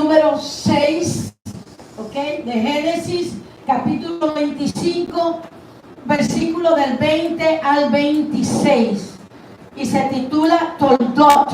número 6, ¿ok? De Génesis, capítulo 25, versículo del 20 al 26. Y se titula Toldot.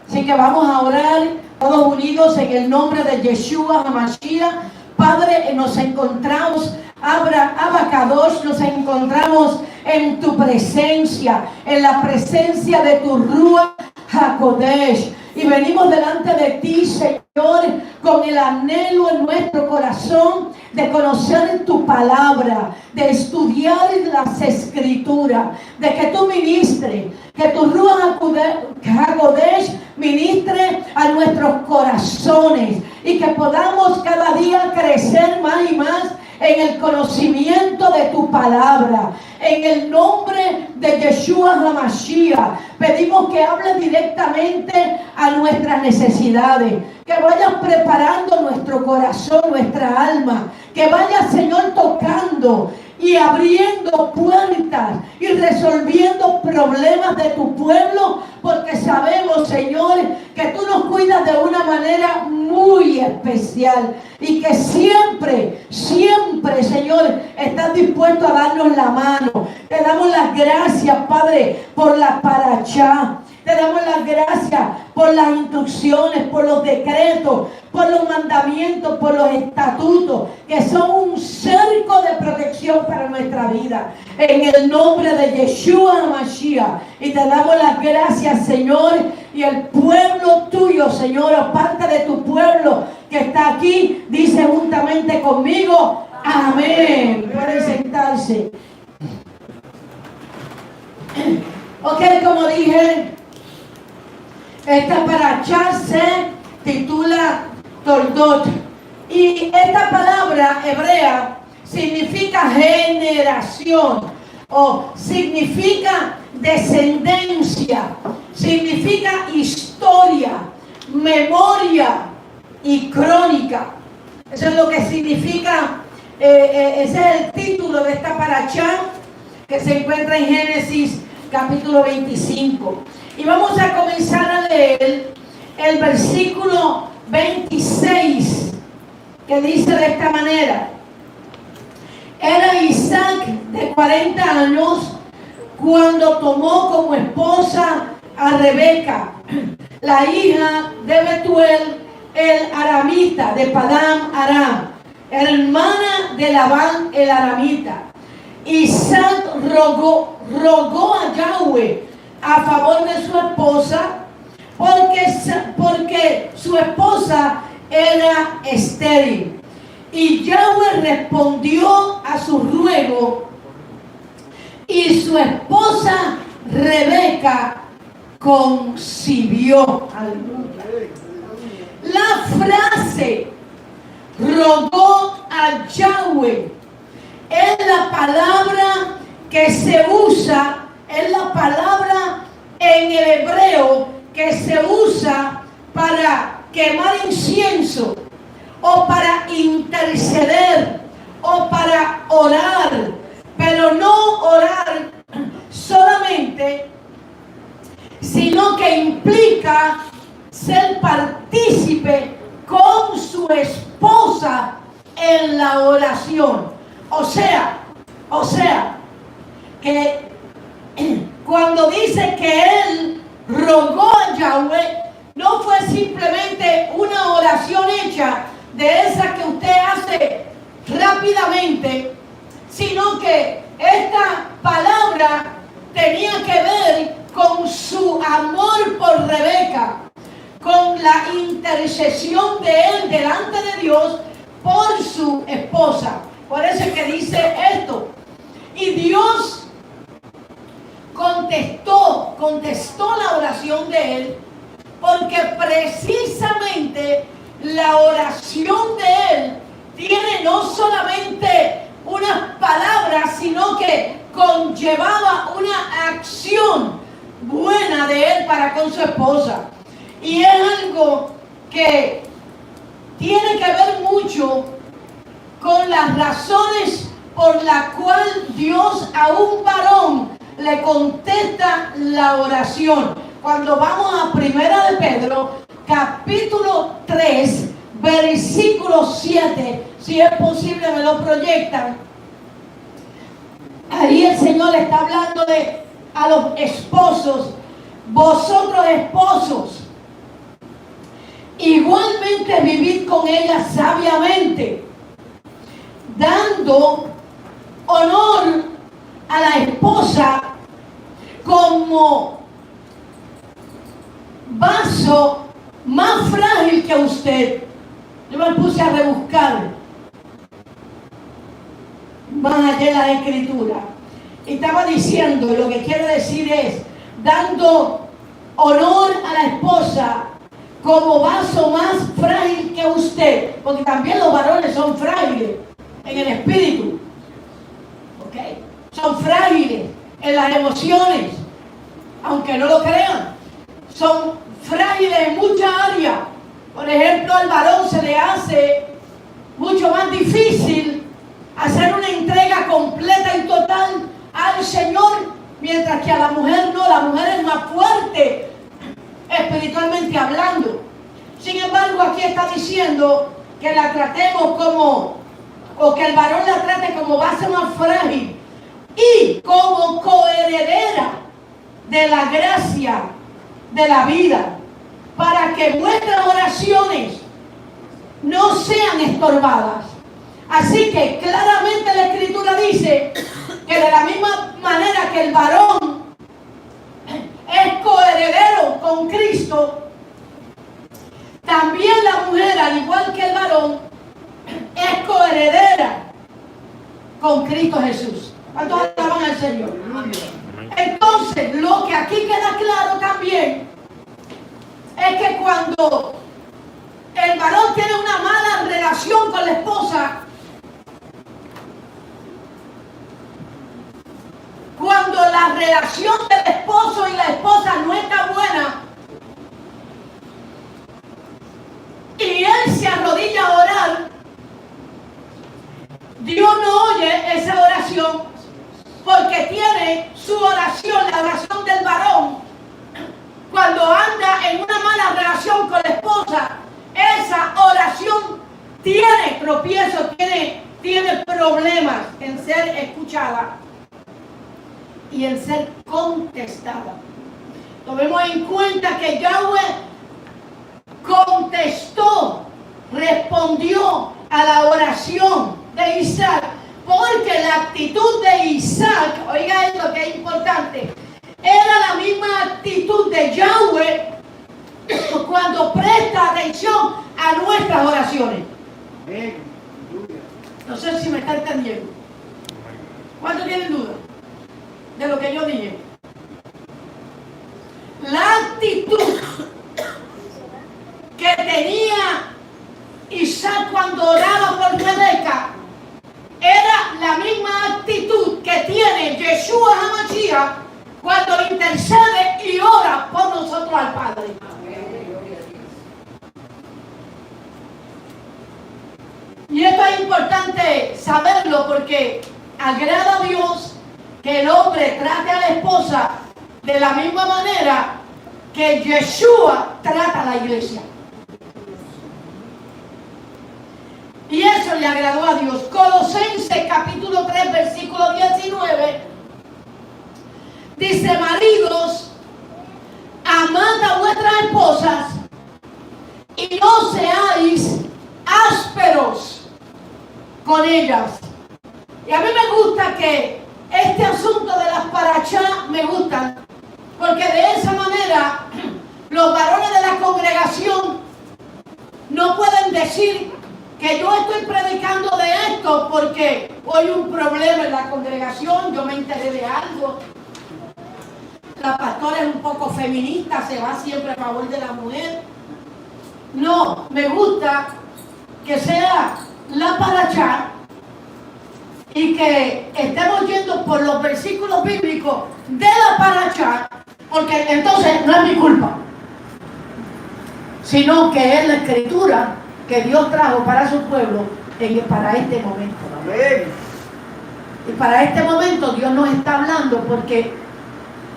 Así que vamos a orar todos unidos en el nombre de Yeshua HaMashiach. Padre, nos encontramos, Abacadosh, nos encontramos en tu presencia, en la presencia de tu Ruach HaKodesh. Y venimos delante de ti, Señor, con el anhelo en nuestro corazón de conocer tu palabra, de estudiar las escrituras, de que tú ministres, que tu Ruach HaKodesh ministre a nuestros corazones y que podamos cada día crecer más y más en el conocimiento de tu palabra. En el nombre de Yeshua HaMashiach, pedimos que hables directamente a nuestras necesidades, que vayas preparando nuestro corazón, nuestra alma, que vayas, Señor, tocando y abriendo puertas y resolviendo problemas de tu pueblo, porque sabemos, Señor, que tú nos cuidas de una manera muy especial y que siempre, Señor, estás dispuesto a darnos la mano. Te damos las gracias, Padre, por la parachá. Te damos las gracias por las instrucciones, por los decretos, por los mandamientos, por los estatutos, que son un cerco de protección para nuestra vida. En el nombre de Yeshua HaMashiach. Y te damos las gracias, Señor, y el pueblo tuyo, Señor, aparte de tu pueblo que está aquí, dice juntamente conmigo, amén. Pueden sentarse. Ok, como dije, esta parashá se titula Toldot. Y esta palabra hebrea significa generación, o significa descendencia, significa historia, memoria y crónica. Eso es lo que significa, ese es el título de esta parashá que se encuentra en Génesis capítulo 25. Y vamos a comenzar a leer el versículo 26, que dice de esta manera: era Isaac de 40 años cuando tomó como esposa a Rebeca, la hija de Betuel el aramita de Padán Aram, hermana de Labán el aramita. Isaac rogó a Yahweh a favor de su esposa, porque su esposa era estéril. Y Yahweh respondió a su ruego, y su esposa Rebeca concibió. Aleluya. La frase rogó a Yahweh es la palabra que se usa, es la palabra en el hebreo que se usa para quemar incienso, o para interceder, o para orar, pero no orar solamente, sino que implica ser partícipe con su esposa en la oración. O sea, que cuando dice que él rogó a Yahweh, no fue simplemente una oración hecha de esa que usted hace rápidamente, sino que esta palabra tenía que ver con su amor por Rebeca, con la intercesión de él delante de Dios por su esposa. Por eso es que dice esto. Y Dios contestó la oración de él, porque precisamente la oración de él tiene no solamente unas palabras, sino que conllevaba una acción buena de él para con su esposa. Y es algo que tiene que ver mucho con las razones por las cuales Dios a un varón le contesta la oración. Cuando vamos a Primera de Pedro, capítulo 3, versículo 7, si es posible me lo proyectan. Ahí el Señor está hablando a los esposos. Vosotros esposos, igualmente vivid con ella sabiamente, dando honor a la esposa como vaso más frágil que usted. Yo me puse a rebuscar más allá de la escritura y estaba diciendo, lo que quiero decir es dando honor a la esposa como vaso más frágil que usted, porque también los varones son frágiles en el espíritu, ¿okay? Son frágiles en las emociones, aunque no lo crean, son frágiles en muchas áreas. Por ejemplo, al varón se le hace mucho más difícil hacer una entrega completa y total al Señor, mientras que a la mujer no. La mujer es más fuerte espiritualmente hablando. Sin embargo, aquí está diciendo que la tratemos como, o que el varón la trate como base más frágil y como coheredera de la gracia de la vida, para que nuestras oraciones no sean estorbadas. Así que claramente la Escritura dice que de la misma manera que el varón es coheredero con Cristo, también la mujer, al igual que el varón, es coheredera con Cristo Jesús. ¿Cuántos alaban al Señor? Entonces, lo que aquí queda claro también es que cuando el varón tiene una mala relación con la esposa, cuando la relación del esposo y la esposa no está buena y él se arrodilla a orar, Dios no oye esa oración, porque tiene su oración, la oración del varón. Cuando anda en una mala relación con la esposa, esa oración tiene tropiezo, tiene problemas en ser escuchada y en ser contestada. Tomemos en cuenta que Yahweh contestó, respondió a la oración de Isaac, porque la actitud de Isaac, oiga esto que es importante, era la misma actitud de Yahweh cuando presta atención a nuestras oraciones. No sé si me está entendiendo. ¿Cuántos tienen duda de lo que yo dije? La actitud que tenía Isaac cuando oraba por Rebeca era la misma actitud que tiene Yeshua HaMashiach cuando intercede y ora por nosotros al Padre. Y esto es importante saberlo porque agrada a Dios que el hombre trate a la esposa de la misma manera que Yeshua trata a la iglesia. Y eso le agradó a Dios. Colosenses capítulo 3 versículo 19 dice: maridos, amad a vuestras esposas y no seáis ásperos con ellas. Y a mí me gusta que este asunto de las parachá me gusta, porque de esa manera los varones de la congregación no pueden decir que yo estoy predicando de esto porque hoy un problema en la congregación, yo me enteré de algo. La pastora es un poco feminista, se va siempre a favor de la mujer. No, me gusta que sea la parachá y que estemos yendo por los versículos bíblicos de la parachá, porque entonces no es mi culpa, sino que es la escritura que Dios trajo para su pueblo para este momento. Amén. Y para este momento Dios nos está hablando porque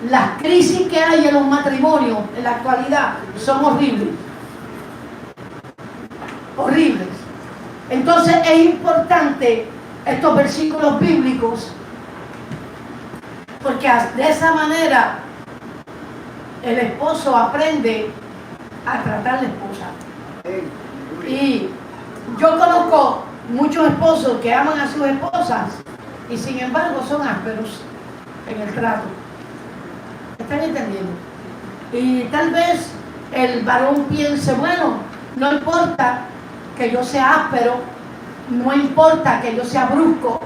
las crisis que hay en los matrimonios en la actualidad son horribles. horribles. Entonces es importante estos versículos bíblicos, porque de esa manera el esposo aprende a tratar a la esposa. Y yo conozco muchos esposos que aman a sus esposas y sin embargo son ásperos en el trato. ¿Están entendiendo? Y tal vez el varón piense, bueno, no importa que yo sea áspero, no importa que yo sea brusco,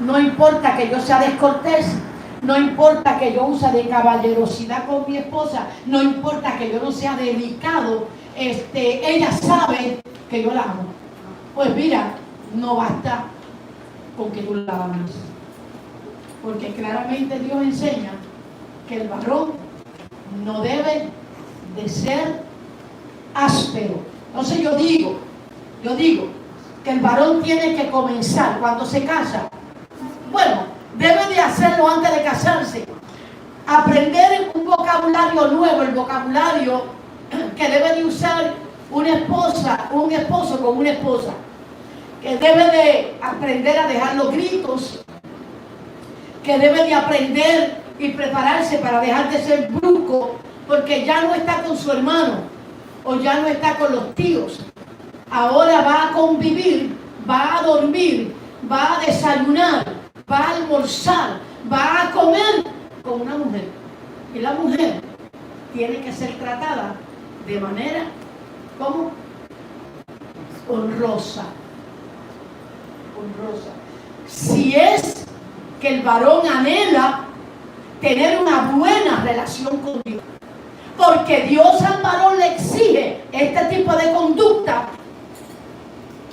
no importa que yo sea descortés, no importa que yo use de caballerosidad con mi esposa, no importa que yo no sea delicado, ella sabe que yo la amo. Pues mira, no basta con que tú la ames, porque claramente Dios enseña que el varón no debe de ser áspero. Entonces yo digo que el varón tiene que comenzar cuando se casa. Bueno, debe de hacerlo antes de casarse. Aprender un vocabulario nuevo, el vocabulario que debe de usar una esposa, un esposo con una esposa. Que debe de aprender a dejar los gritos. Que debe de aprender y prepararse para dejar de ser brusco, porque ya no está con su hermano o ya no está con los tíos. Ahora va a convivir, va a dormir, va a desayunar, va a almorzar, va a comer con una mujer. Y la mujer tiene que ser tratada de manera, ¿cómo? Honrosa. Honrosa. Si es que el varón anhela tener una buena relación con Dios, porque Dios al varón le exige este tipo de conducta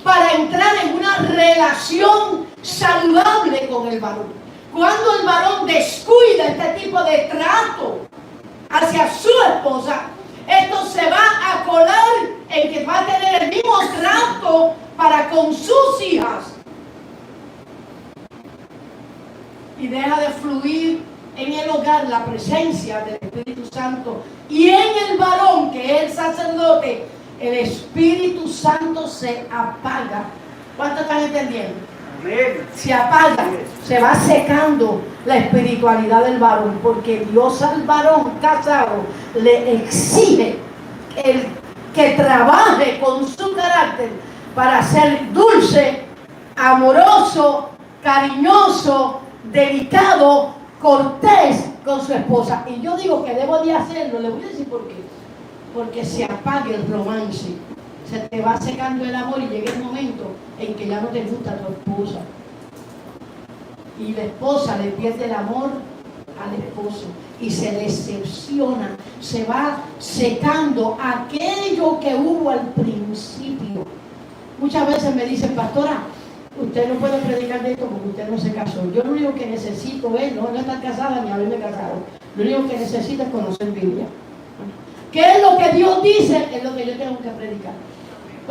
para entrar en una relación saludable con el varón. Cuando el varón descuida este tipo de trato hacia su esposa, esto se va a colar en que va a tener el mismo trato para con sus hijas. Y deja de fluir en el hogar la presencia del Espíritu Santo. Y en el varón, que es el sacerdote, el Espíritu Santo se apaga. ¿Cuánto están entendiendo? Amén. Se apaga, se va secando la espiritualidad del varón, porque Dios al varón casado le exige que trabaje con su carácter para ser dulce, amoroso, cariñoso, delicado, cortés con su esposa. Y yo digo que debo de hacerlo. Le voy a decir por qué. Porque se apague el romance, se te va secando el amor y llega el momento en que ya no te gusta tu esposa. Y la esposa le pierde el amor al esposo y se decepciona, se va secando aquello que hubo al principio. Muchas veces me dicen, pastora, usted no puede predicar de esto porque usted no se casó. Yo lo único que necesito es no estar casada ni haberme casado. Lo único que necesito es conocer Biblia. ¿Qué es lo que Dios dice? Es lo que yo tengo que predicar.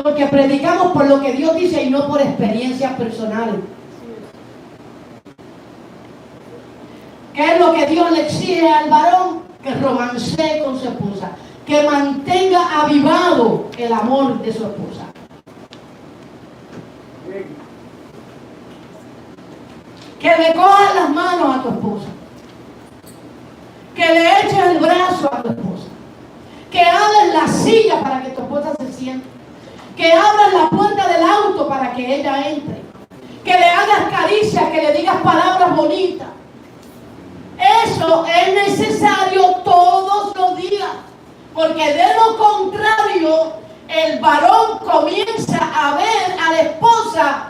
Porque predicamos por lo que Dios dice y no por experiencias personales. ¿Qué es lo que Dios le exige al varón? Que romancee con su esposa. Que mantenga avivado el amor de su esposa. Que le cojas las manos a tu esposa. Que le eches el brazo a tu esposa. Que abras la silla para que tu esposa se siente. Que abras la puerta del auto para que ella entre. Que le hagas caricias, que le digas palabras bonitas. Eso es necesario todos los días. Porque de lo contrario, el varón comienza a ver a la esposa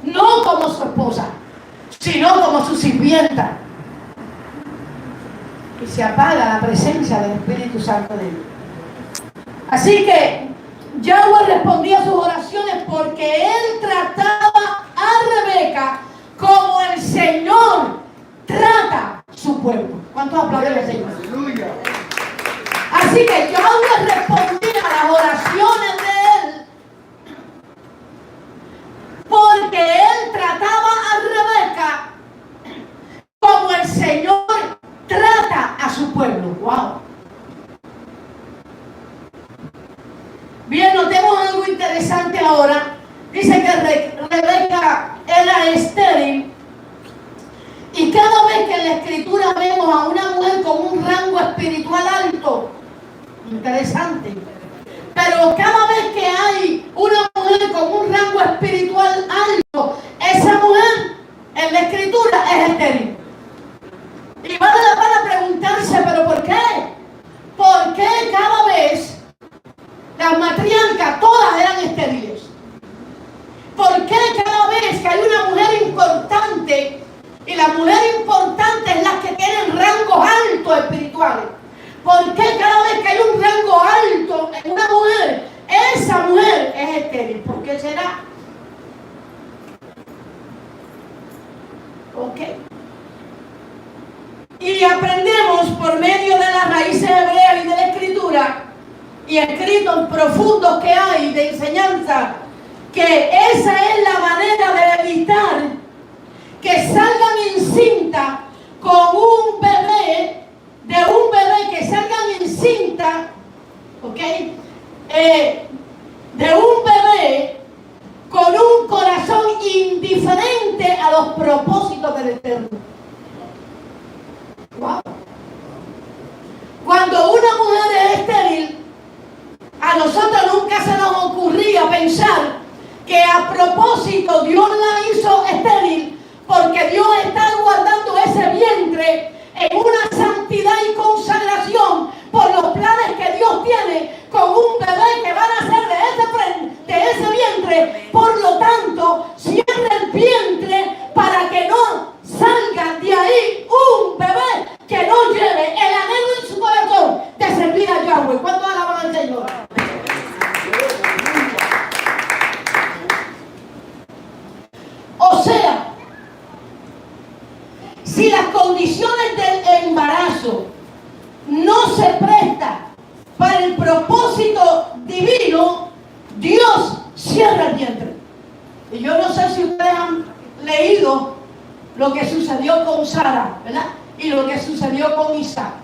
no como su esposa, sino como su sirvienta. Y se apaga la presencia del Espíritu Santo de Dios. Así que Yahweh respondía a sus oraciones porque él trataba a Rebeca como el Señor trata su pueblo. ¿Cuántos aplauden al Señor? Aleluya. Así que Yahweh respondía a las oraciones de él porque él trataba a Rebeca como el Señor trata a su pueblo. ¡Wow! Bien, notemos algo interesante ahora. Dice que Rebeca era estéril. Y cada vez que en la escritura vemos a una mujer con un rango espiritual alto, interesante. Pero cada vez que hay una mujer con un rango espiritual alto, esa mujer en la escritura es estéril. Y vale la pena preguntarse, ¿pero por qué? ¿Por qué cada vez las matriarcas todas eran estériles? ¿Por qué cada vez que hay una mujer importante, y la mujer importante es la que tienen rangos altos espirituales? ¿Por qué cada vez que hay un rango alto en una mujer, esa mujer es estéril? ¿Por qué será? Ok. Y aprendemos por medio de las raíces hebreas y de la escritura y escritos profundos que hay de enseñanza, que esa es la manera de evitar que salgan encinta con un bebé, de un bebé que salgan encinta, ¿ok? De un bebé con un corazón indiferente a los propósitos del Eterno. Wow. Cuando una mujer es estéril, a nosotros nunca se nos ocurría pensar que a propósito Dios la hizo estéril, porque Dios está guardando ese vientre en una santidad y consagración por los planes que Dios tiene con un bebé que va a nacer de ese vientre. Por lo tanto, cierra el vientre para que no salga de ahí un bebé que no lleve el anhelo en su corazón de servir a Yahweh. ¿Cuánto alaban al Señor? O sea, si las condiciones del embarazo no se prestan para el propósito divino, Dios cierra el vientre. Y yo no sé si ustedes han leído lo que sucedió con Sara, ¿verdad? Y lo que sucedió con Isaac.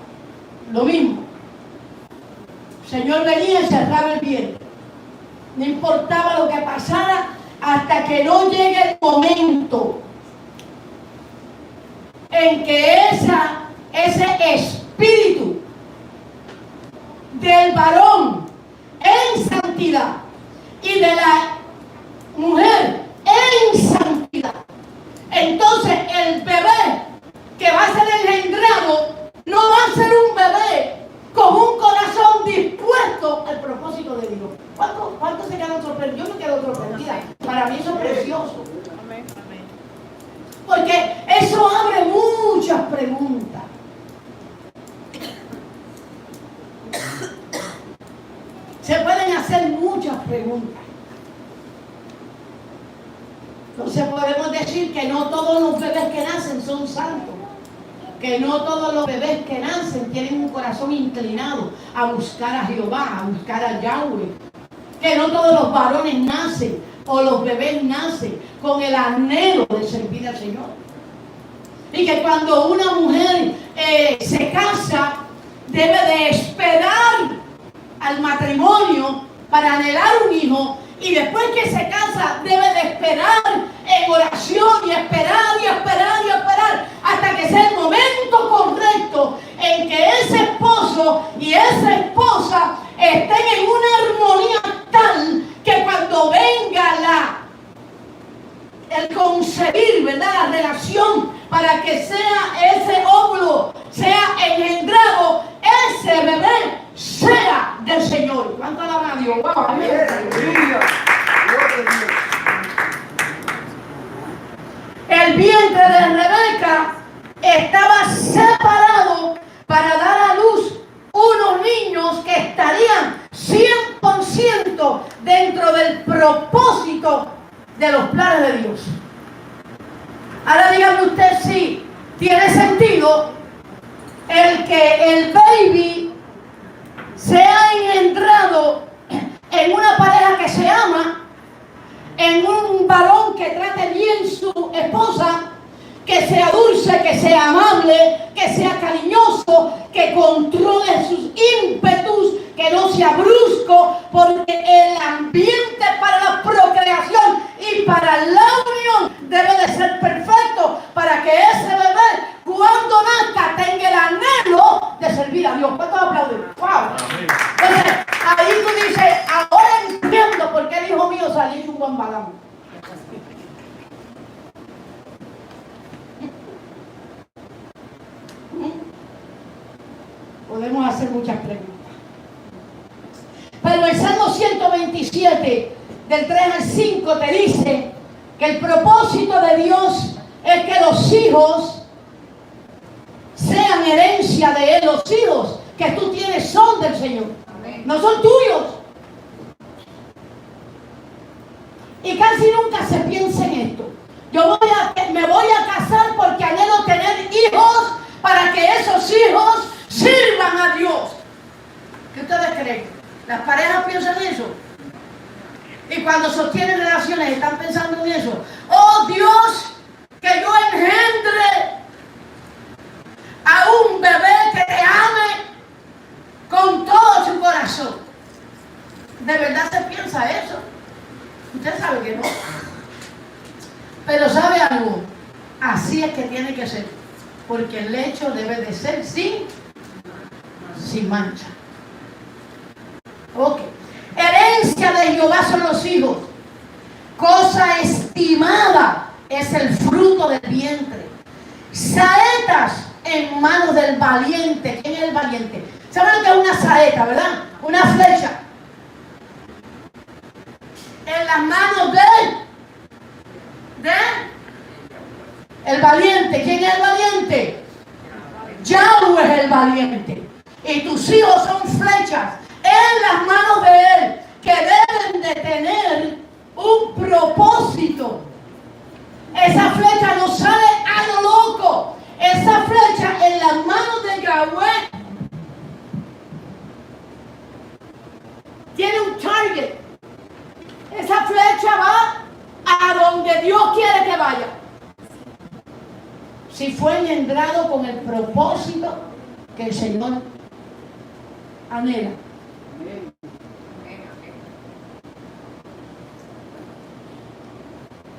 Lo mismo. El Señor venía y cerraba el vientre. No importaba lo que pasara hasta que no llegue el momento en que ese espíritu del varón en santidad y de la mujer en santidad, entonces el bebé que va a ser engendrado no va a ser un bebé con un corazón dispuesto al propósito de Dios. ¿Cuántos se quedan sorprendidos? Yo me quedo sorprendida. Para mí eso es precioso. Porque eso abre muchas preguntas. Se pueden hacer muchas preguntas. Entonces podemos decir que no todos los bebés que nacen son santos. Que no todos los bebés que nacen tienen un corazón inclinado a buscar a Jehová, a buscar a Yahweh. Que no todos los varones nacen o los bebés nacen con el anhelo de servir al Señor. Y que cuando una mujer se casa, debe de esperar al matrimonio para anhelar un hijo, y después que se casa debe de esperar en oración y esperar y esperar y esperar hasta que sea el momento correcto en que ese esposo y esa esposa estén en una armonía tal que cuando venga el concebir, ¿verdad?, la relación para que sea ese óvulo, sea engendrado, ese bebé sea del Señor. ¿Cuánto alaban a Dios? ¡Wow! Amén. El vientre de Rebeca estaba separado para dar a luz unos niños que estarían 100% dentro del propósito de los planes de Dios. Ahora dígame usted si tiene sentido el que el baby sea engendrado en una pareja que se ama, en un varón que trate bien su esposa, que sea dulce, que sea amable, que sea cariñoso, que controle sus ímpetus, que no sea brusco, porque junto a Balaam. Podemos hacer muchas preguntas. Pero el Salmo 127, del 3 al 5, te dice que el propósito de Dios es que los hijos sean herencia de Él. Los hijos que tú tienes son del Señor. Amén. No son tuyos. Y casi nunca se piensa en esto. Me voy a casar porque anhelo tener hijos para que esos hijos sirvan a Dios. ¿Qué ustedes creen? ¿Las parejas piensan eso? Y cuando sostienen relaciones están pensando en eso. Oh Dios, que yo engendre a un bebé que te ame con todo su corazón. ¿De verdad se piensa eso? Usted sabe que no. Pero ¿sabe algo? Así es que tiene que ser. Porque el lecho debe de ser sin mancha. Ok. Herencia de Jehová son los hijos. Cosa estimada es el fruto del vientre. Saetas en manos del valiente. ¿Quién es el valiente? ¿Saben lo que es una saeta, verdad? Una flecha. En las manos de el valiente. ¿Quién es el valiente? Yahweh es el valiente. Y tus hijos son flechas en las manos de Él, que deben de tener un propósito. Esa flecha no sale a lo loco. Esa flecha en las manos de Yahweh tiene un target. Esa flecha va a donde Dios quiere que vaya. Si fue engendrado con el propósito que el Señor anhela.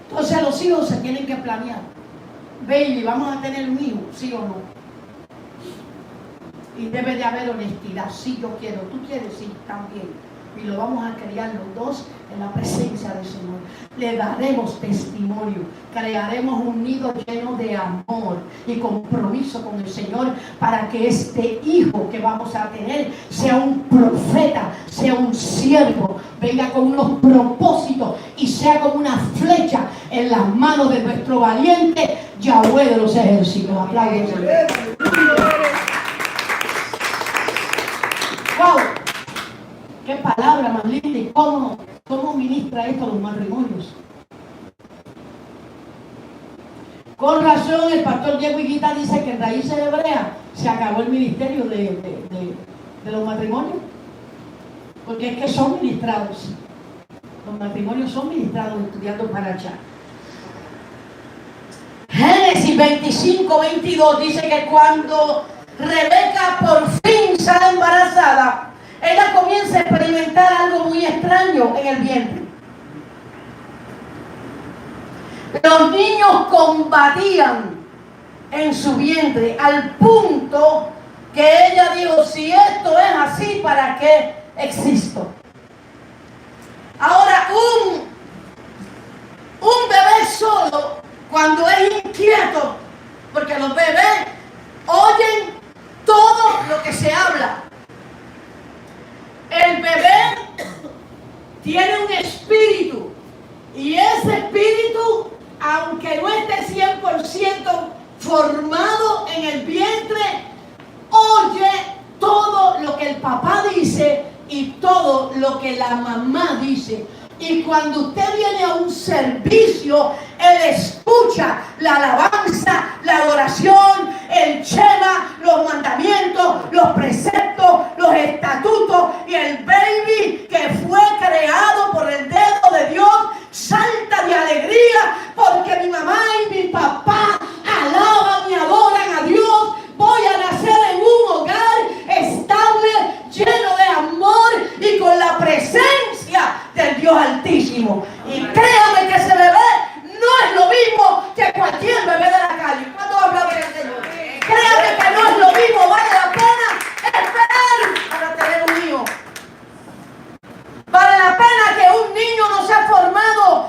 Entonces los hijos se tienen que planear. Baby, ¿vamos a tener un hijo? ¿Sí o no? Y debe de haber honestidad. Sí, yo quiero. ¿Tú quieres? Sí, también. Y lo vamos a criar los dos en la presencia del Señor. Le daremos testimonio. Crearemos un nido lleno de amor y compromiso con el Señor para que este hijo que vamos a tener sea un profeta, sea un siervo, venga con unos propósitos y sea como una flecha en las manos de nuestro valiente Yahweh de los ejércitos. Aplausos. ¡Wow! ¡Qué palabra más linda! ¿Y cómo ministra esto a los matrimonios? Con razón, el pastor Diego Higuita dice que en Raíces Hebreas se acabó el ministerio de los matrimonios. Porque es que son ministrados. Los matrimonios son ministrados estudiando para allá. Génesis 25-22 dice que cuando Rebeca por fin sale embarazada, ella comienza a experimentar algo muy extraño en el vientre. Los niños combatían en su vientre al punto que ella dijo, si esto es así, ¿para qué existo? Ahora, un bebé solo, cuando es inquieto, porque los bebés oyen todo lo que se habla. El bebé tiene un espíritu y ese espíritu, aunque no esté 100% formado en el vientre, oye todo lo que el papá dice y todo lo que la mamá dice. Y cuando usted viene a un servicio, él escucha la alabanza, la adoración, el shema, los mandamientos, los preceptos, los estatutos, y el baby que fue creado por el dedo de Dios salta de alegría porque mi mamá y mi papá alaban y adoran a Dios. Voy a nacer en un hogar estable, lleno de amor y con la presencia del Dios Altísimo. Y créame que ese bebé no es lo mismo que cualquier bebé de la calle. ¿Cuándo habla del Señor? Créame que no es lo mismo. Vale la pena esperar para tener un hijo. Vale la pena que un niño no sea formado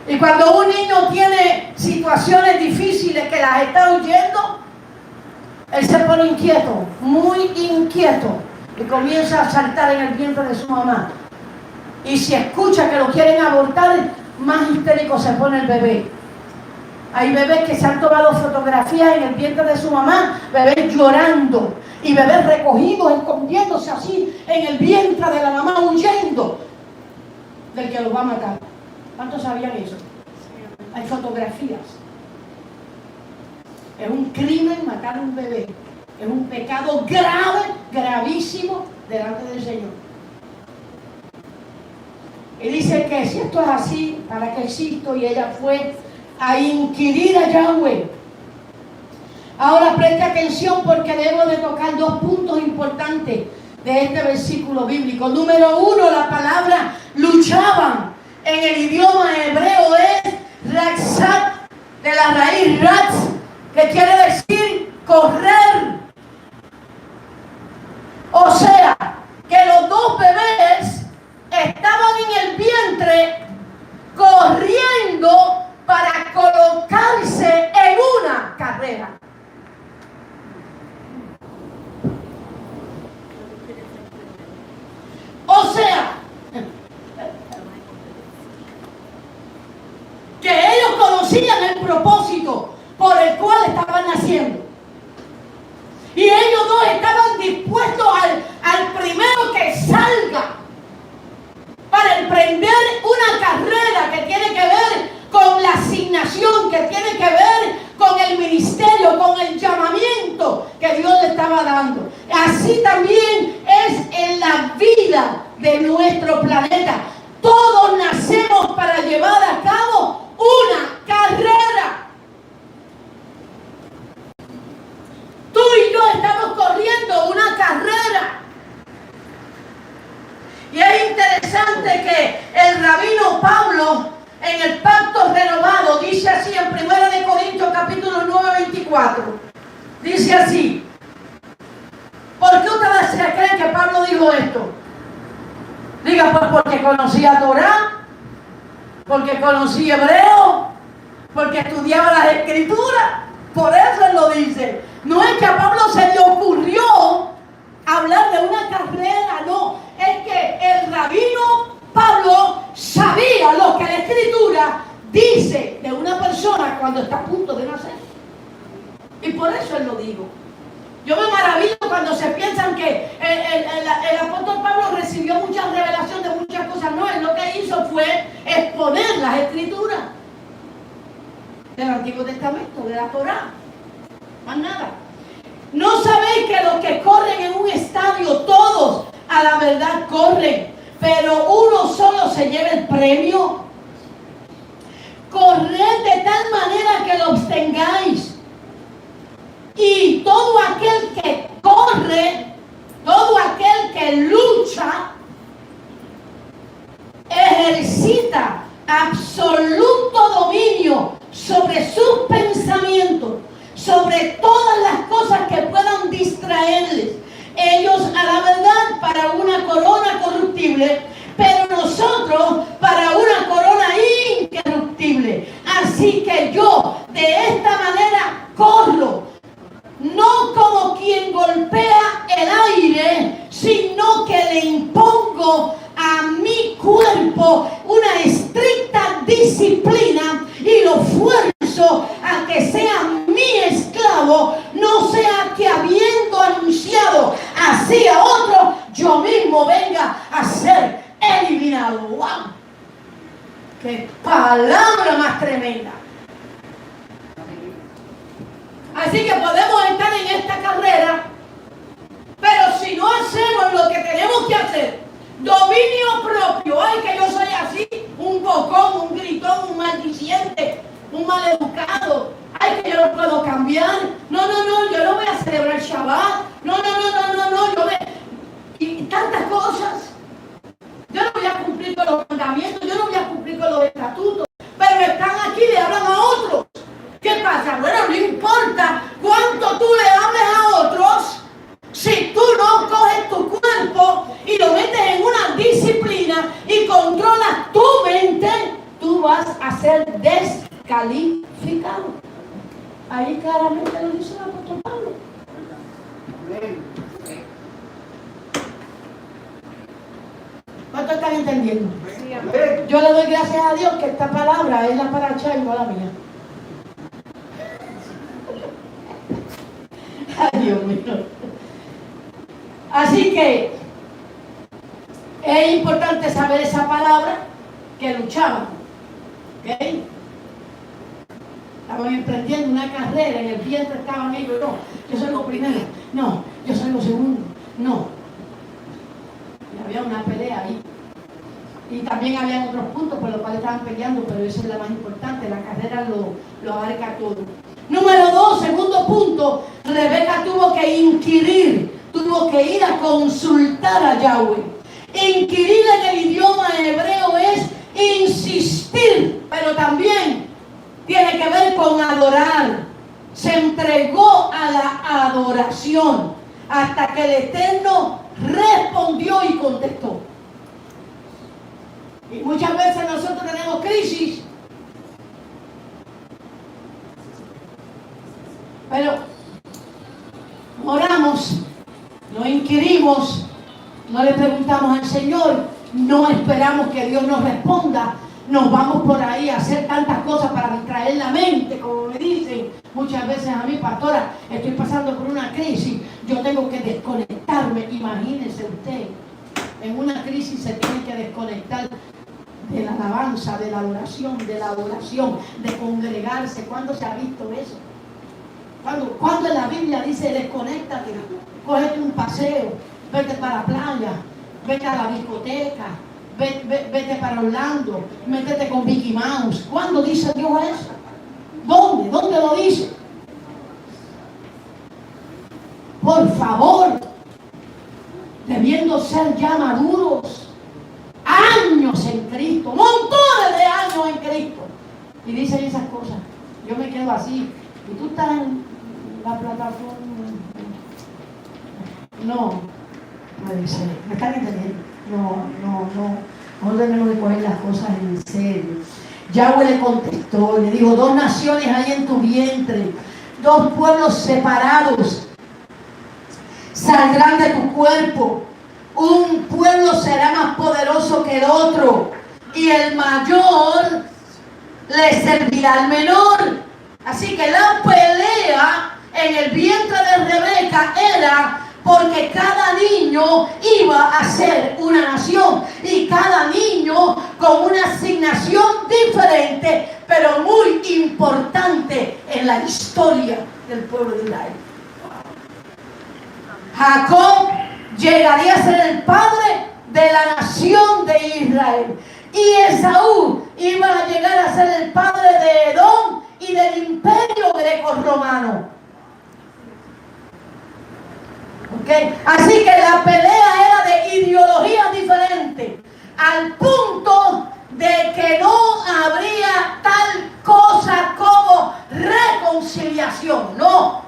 Y cuando un niño tiene situaciones difíciles que las está huyendo, él se pone inquieto, muy inquieto, y comienza a saltar en el vientre de su mamá. Y si escucha que lo quieren abortar, más histérico se pone el bebé. Hay bebés que se han tomado fotografías en el vientre de su mamá, bebés llorando, y bebés recogidos, escondiéndose así en el vientre de la mamá, huyendo del que los va a matar. ¿Cuántos sabían eso? Hay fotografías. Es un crimen matar a un bebé. Es un pecado grave, gravísimo delante del Señor. Y dice que si esto es así, ¿para qué existo? Y ella fue a inquirir a Yahweh. Ahora preste atención porque debo de tocar dos puntos importantes de este versículo bíblico. Número uno, la palabra luchaban en el idioma hebreo es raxat, de la raíz ratz, que quiere decir correr. O sea, que los dos bebés estaban en el vientre corriendo para colocarse en una carrera. O sea, que ellos conocían el propósito por el cual estaban naciendo. Y ellos dos estaban dispuestos al primero que salga para emprender una carrera que tiene que ver con la asignación, que tiene que ver con el ministerio, con el llamamiento que Dios le estaba dando. Así también es en la vida de nuestro planeta. Todos nacemos para llevar a cabo una carrera. Tú y yo estamos corriendo una carrera. Y es interesante que el rabino Pablo, en el Pacto Renovado, dice así en 1 Corintios capítulo 9, 24. Dice así. ¿Por qué ustedes se creen que Pablo dijo esto? Diga, pues porque conocía Torá, porque conocía hebreo, porque estudiaba las escrituras. Por eso él lo dice. No es que a Pablo se le ocurrió hablar de una carrera, no. Es que el rabino Pablo sabía lo que la escritura dice de una persona cuando está a punto de nacer. Y por eso él lo dijo. Yo me maravillo cuando se piensan que el apóstol Pablo recibió mucha revelación de muchas cosas. No, él lo que hizo fue exponer las escrituras del Antiguo Testamento, de la Torá. Más nada. ¿No sabéis que los que corren en un estadio, todos a la verdad corren, pero uno solo se lleva el premio? Corred de tal manera que lo obtengáis. Y todo aquel que corre, todo aquel que lucha, ejercita absoluto dominio sobre sus pensamientos, sobre todas las cosas que puedan distraerles. Ellos a la verdad para una corona corruptible, pero nosotros para una corona incorruptible. Así que yo de esta manera corro, no como quien golpea el aire, sino que le impongo a mi cuerpo una estricta disciplina y lo fuerzo a que sea mi esclavo, no sea que habiendo anunciado así a otro, yo mismo venga a ser eliminado. ¡Wow! ¡Qué palabra más tremenda! Así que podemos estar en esta carrera, pero si no hacemos lo que tenemos que hacer, dominio propio, ay que yo soy así, un bocón, un gritón, un maldiciente, un maleducado, ay que yo no puedo cambiar, no, yo no voy a celebrar Shabbat, no, y tantas cosas, yo no voy a cumplir con los mandamientos, yo no voy a cumplir con los estatutos, pero están aquí y le hablan a otros. ¿Qué pasa? Bueno, no importa cuánto tú le hables a otros, si tú no coges tu cuerpo y lo metes en una disciplina y controlas tu mente, tú vas vas a ser descalificado. Ahí claramente lo dice el apóstol Pablo. ¿Cuánto están entendiendo? Yo le doy gracias a Dios que esta palabra es la paracha y no la mía. Ay, Dios mío. Así que es importante saber esa palabra que luchaban. ¿Ok? Estaban emprendiendo una carrera, en el vientre estaban ellos, no, yo soy lo primero, no, yo soy lo segundo, no. Y había una pelea ahí. Y también había otros puntos por los cuales estaban peleando, pero esa es la más importante, la carrera lo abarca todo. Número 2, segundo punto, Rebeca tuvo que inquirir, tuvo que ir a consultar a Yahweh. Inquirir en el idioma hebreo es insistir, pero también tiene que ver con adorar. Se entregó a la adoración hasta que el Eterno respondió y contestó. Y muchas veces nosotros tenemos crisis, pero oramos, no inquirimos, no le preguntamos al Señor, no esperamos que Dios nos responda, nos vamos por ahí a hacer tantas cosas para distraer la mente, como me dicen muchas veces a mí, pastora, estoy pasando por una crisis, yo tengo que desconectarme. Imagínense usted, en una crisis se tiene que desconectar de la alabanza, de la adoración, de congregarse. ¿Cuándo se ha visto eso? ¿Cuándo en la Biblia dice desconéctate, cógete un paseo, vete para la playa, vete a la discoteca, vete para Orlando, métete con Mickey Mouse? ¿Cuándo dice Dios eso? ¿Dónde? ¿Dónde lo dice? Por favor, debiendo ser ya maduros, años en Cristo, montones de años en Cristo, y dicen esas cosas. Yo me quedo así. Y tú estás en la plataforma. No, me dice, ¿me están entendiendo? No tenemos que coger las cosas en serio. Yahweh le contestó, le dijo: 2 naciones hay en tu vientre, 2 pueblos separados saldrán de tu cuerpo. Un pueblo será más poderoso que el otro, y el mayor le servirá al menor. Así que la pelea en el vientre de Rebeca era porque cada niño iba a ser una nación, y cada niño con una asignación diferente, pero muy importante en la historia del pueblo de Israel. Jacob llegaría a ser el padre de la nación de Israel, y Esaú iba a llegar a ser el padre de Edom y del imperio greco-romano. ¿Okay? Así que la pelea era de ideologías diferentes, al punto de que no habría tal cosa como reconciliación. No.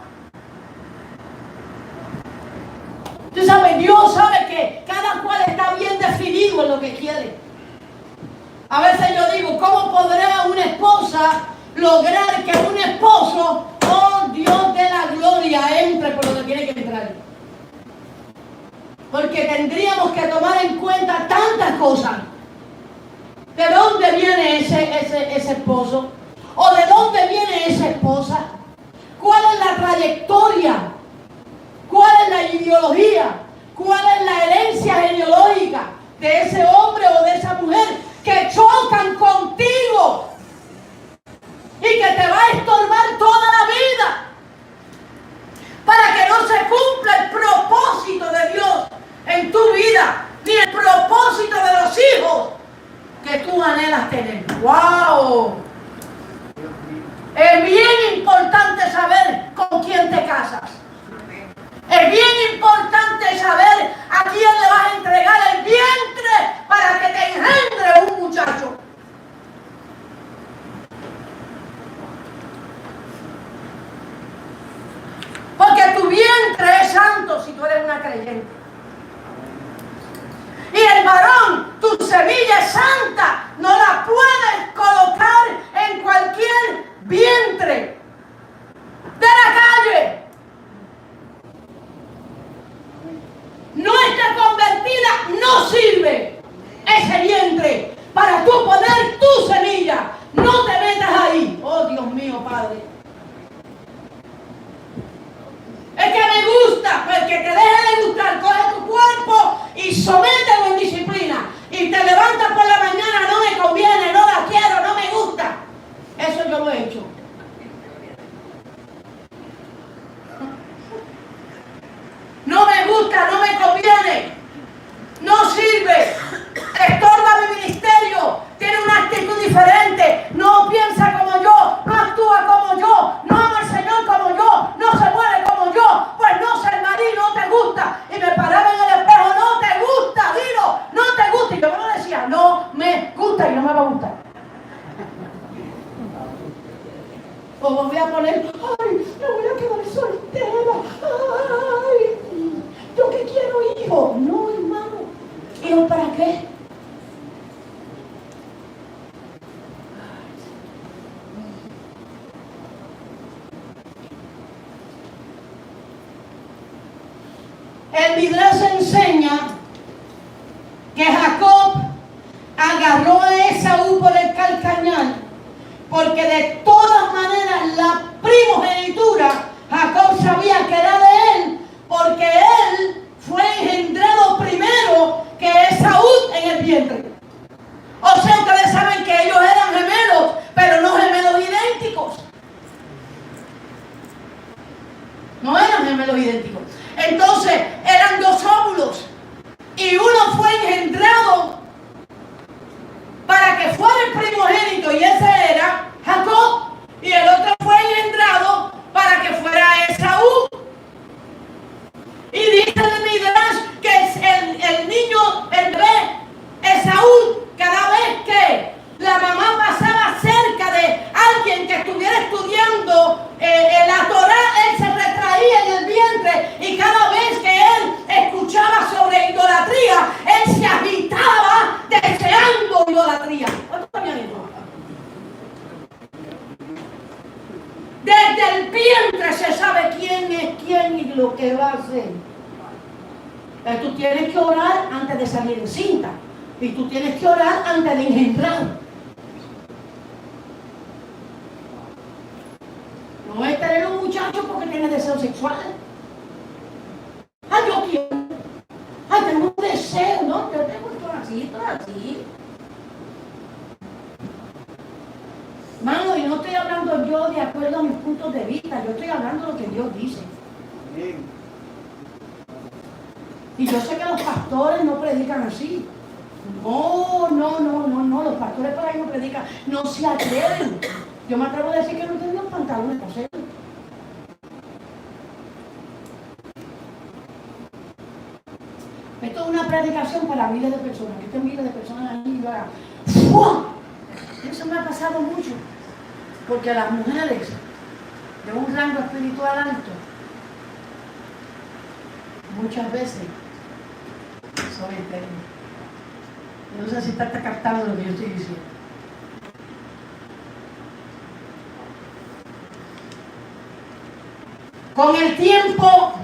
Tú sabes, Dios sabe que cada cual está bien definido en lo que quiere. A veces yo digo, ¿cómo podrá una esposa lograr que un esposo, oh Dios de la gloria, entre por donde tiene que entrar? Porque tendríamos que tomar en cuenta tantas cosas. ¿De dónde viene ese esposo? ¿O de dónde viene esa esposa? ¿Cuál es la trayectoria? ¿Cuál es la ideología? ¿Cuál es la herencia genealógica de ese hombre o de esa mujer que chocan contigo y que te va a estorbar toda la vida para que no se cumpla el propósito de Dios en tu vida, ni el propósito de los hijos que tú anhelas tener? ¡Wow! Es bien importante saber con quién te casas. Es bien importante saber a quién le vas a entregar el vientre para que te engendre un muchacho. Porque tu vientre es santo si tú eres una creyente. Y el varón, tu semilla es santa, no la puedes colocar O me voy a poner, ay, me voy a quedar soltera. Ay, yo que quiero hijos. No, hermano. ¿Hijos para qué? El Midrash enseña que Jacob agarró a Esaú por el calcañar, porque de todas maneras la primogenitura Jacob sabía que era de él, porque él fue engendrado primero que Esaú en el vientre. O sea, ustedes saben que ellos eran gemelos, pero no gemelos idénticos. No eran gemelos idénticos. Entonces, eran dos óvulos. Y uno fue engendrado para que fuera el primogénito, y ese era Jacob. Y el otro fue engendrado para que fuera Esaú. Y dice el Midrash que el niño, el bebé, Esaú, cada vez que la mamá pasaba cerca de alguien que estuviera estudiando la Torá, él se retraía en el vientre, y cada vez que él escuchaba sobre idolatría, él se agitaba deseando idolatría. ¿Cuántos sabían eso? Desde el vientre se sabe quién es quién y lo que va a hacer. Pero tú tienes que orar antes de salir en cinta, y tú tienes que orar antes de engendrar. No es tener un muchacho porque tiene deseo sexual. Ay, yo quiero. Ay, tengo un deseo. No, yo tengo esto así. Mano, y no estoy hablando yo de acuerdo a mis puntos de vista. Yo estoy hablando de lo que Dios dice. Y yo sé que los pastores no predican así. No. Los pastores por ahí no predican. No se atreven. Yo me atrevo a decir que no tengo pantalones para hacerlo. Esto es una predicación para miles de personas. Que estén miles de personas ahí y yo haga ¡fua! Eso me ha pasado mucho. Porque las mujeres de un rango espiritual alto muchas veces son eternas. Yo no sé si está captando lo que yo estoy diciendo. Con el tiempo,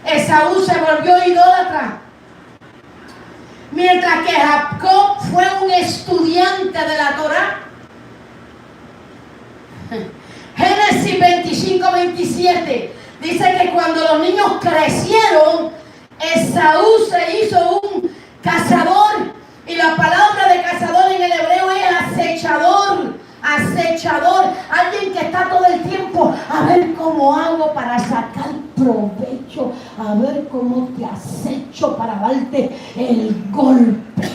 Esaú se volvió idólatra, mientras que Jacob fue un estudiante de la Torá. Génesis 25-27 dice que cuando los niños crecieron, Esaú se hizo un cazador, y la palabra de cazador en el hebreo es acechador, alguien que está todo el tiempo a ver cómo hago para sacar provecho, a ver cómo te acecho para darte el golpe.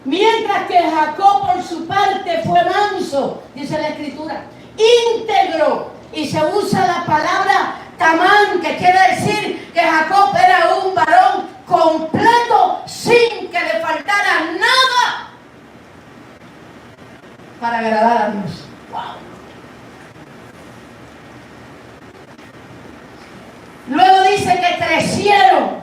Mientras que Jacob por su parte fue manso, dice la escritura, íntegro, y se usa la palabra tamán, que quiere decir que Jacob era un varón completo, sin que le faltara nada para agradar a Dios. Wow. Luego dice que crecieron,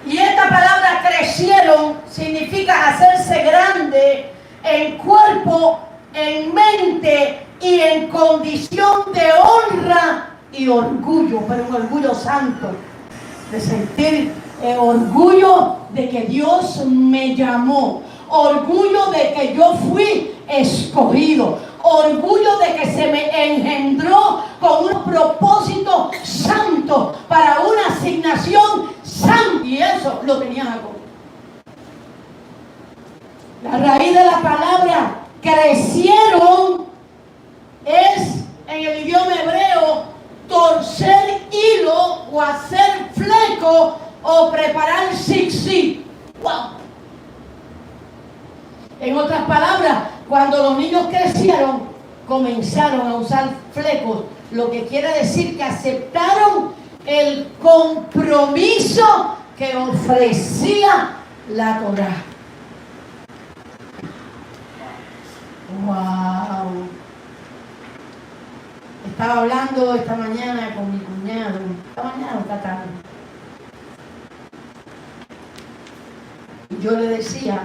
y esta palabra crecieron significa hacerse grande en cuerpo, en mente y en condición de honra y orgullo, pero un orgullo santo, de sentir orgullo de que Dios me llamó, orgullo de que yo fui escogido, orgullo de que se me engendró con un propósito santo, para una asignación santa, y eso lo tenía Jacob. La raíz de la palabra crecieron es, en el idioma hebreo, torcer hilo o hacer fleco o preparar zigzag. ¡Wow! En otras palabras, cuando los niños crecieron, comenzaron a usar flecos, lo que quiere decir que aceptaron el compromiso que ofrecía la Torá. Wow. Estaba hablando esta mañana con mi cuñado. Esta mañana o esta tarde. Y yo le decía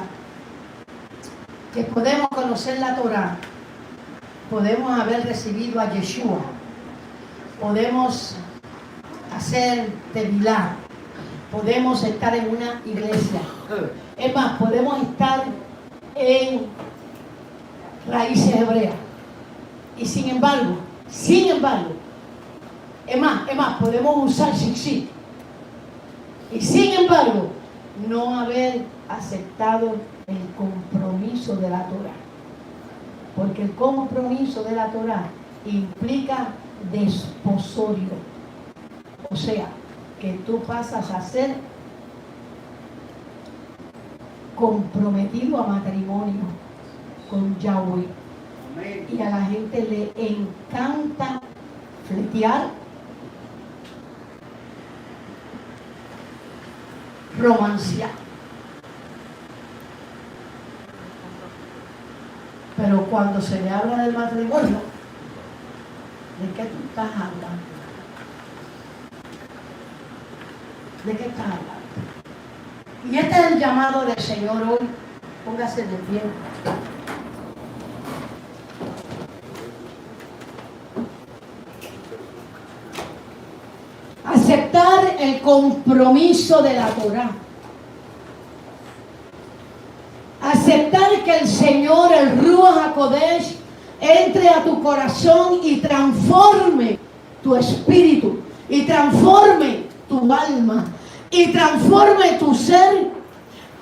que podemos conocer la Torá, podemos haber recibido a Yeshua, podemos hacer tevilá, podemos estar en una iglesia. Es más, podemos estar en raíces hebreas. Y sin embargo, es más, podemos usar shikshit. Y sin embargo, no haber aceptado el compromiso de la Torá. Porque el compromiso de la Torá implica desposorio. O sea, que tú pasas a ser comprometido a matrimonio con Yahweh. Y a la gente le encanta fletear, romancear. Pero cuando se le habla del matrimonio, ¿de qué tú estás hablando? ¿De qué estás hablando? Y este es el llamado del Señor hoy. Póngase de pie. Aceptar el compromiso de la Torá. Aceptar que el Señor, el Ruach HaKodesh, entre a tu corazón y transforme tu espíritu, y transforme tu alma, y transforme tu ser,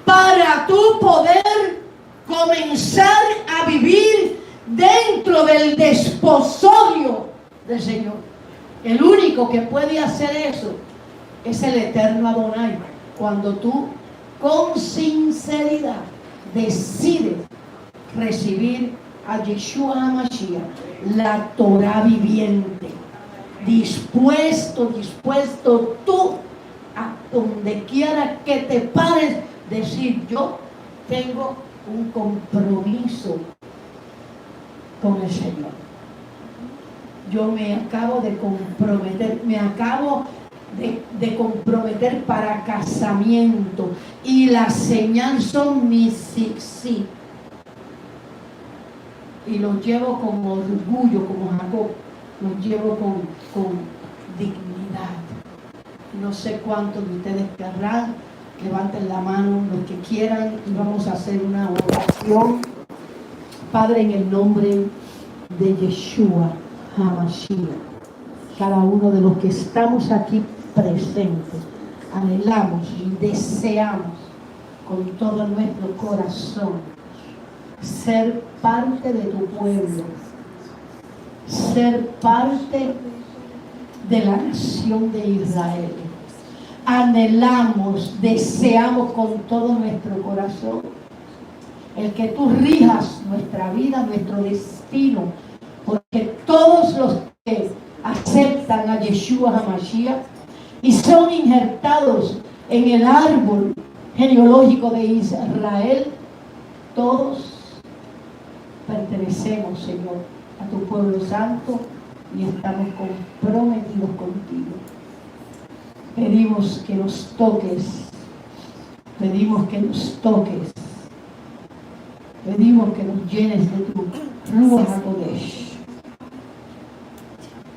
para tu poder comenzar a vivir dentro del desposorio del Señor. El único que puede hacer eso es el eterno Adonai. Cuando tú con sinceridad decides recibir a Yeshua HaMashiach, la Torá viviente, dispuesto tú a donde quiera que te pares, decir: yo tengo un compromiso con el Señor. Yo me acabo de comprometer, de comprometer para casamiento, y la señal son mis sí. Y los llevo con orgullo, como Jacob, los llevo con dignidad. No sé cuántos de ustedes querrán, levanten la mano los que quieran y vamos a hacer una oración. Padre, en el nombre de Yeshua HaMashiach, cada uno de los que estamos aquí presentes, anhelamos y deseamos con todo nuestro corazón ser parte de tu pueblo, ser parte de la nación de Israel. Anhelamos, deseamos con todo nuestro corazón el que tú rijas nuestra vida, nuestro destino, porque todos los que aceptan a Yeshua HaMashiach y son injertados en el árbol genealógico de Israel, todos pertenecemos, Señor, a tu pueblo santo y estamos comprometidos contigo. Pedimos que nos toques, pedimos que nos llenes de tu Ruach HaKodesh.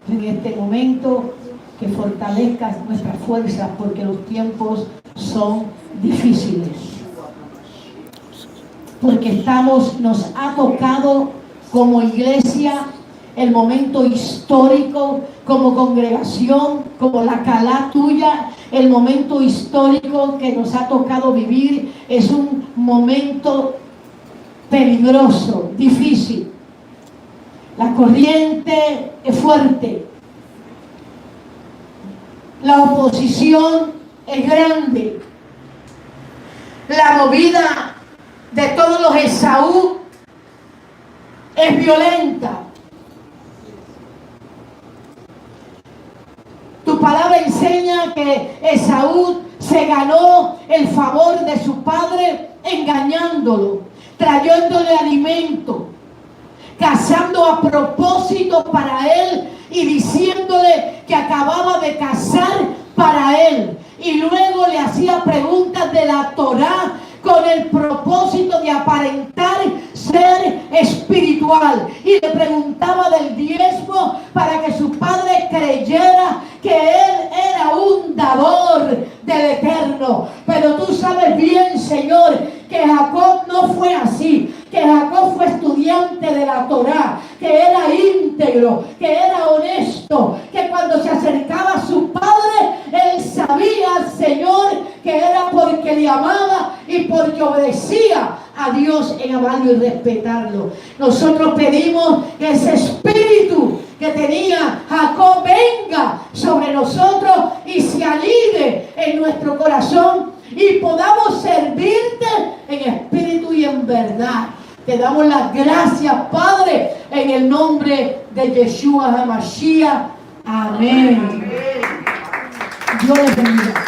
En este momento, que fortalezcas nuestras fuerzas, porque los tiempos son difíciles. Porque nos ha tocado como iglesia el momento histórico, como congregación, como la calá tuya, el momento histórico que nos ha tocado vivir es un momento peligroso, difícil. La corriente es fuerte, la oposición es grande, la movida de todos los Esaú es violenta. Tu palabra enseña que Esaú se se ganó el favor de su padre engañándolo, trayéndole alimento, cazando a propósito para él y diciéndole que acababa de cazar para él. Y luego le hacía preguntas de la Torá con el propósito de aparentar ser espiritual. Y le preguntaba del diezmo para que su padre creyera que él era un dador del Eterno. Pero tú sabes bien, Señor, que Jacob no fue así. Que Jacob fue estudiante de la Torá, que era íntegro, que era honesto, que cuando se acercaba a su padre, él sabía al Señor que era porque le amaba y porque obedecía a Dios en amarlo y respetarlo. Nosotros pedimos que ese espíritu que tenía Jacob venga sobre nosotros y se anide en nuestro corazón y podamos servirte en espíritu y en verdad. Te damos las gracias, Padre, en el nombre de Yeshua HaMashiach. Amén. Dios les bendiga.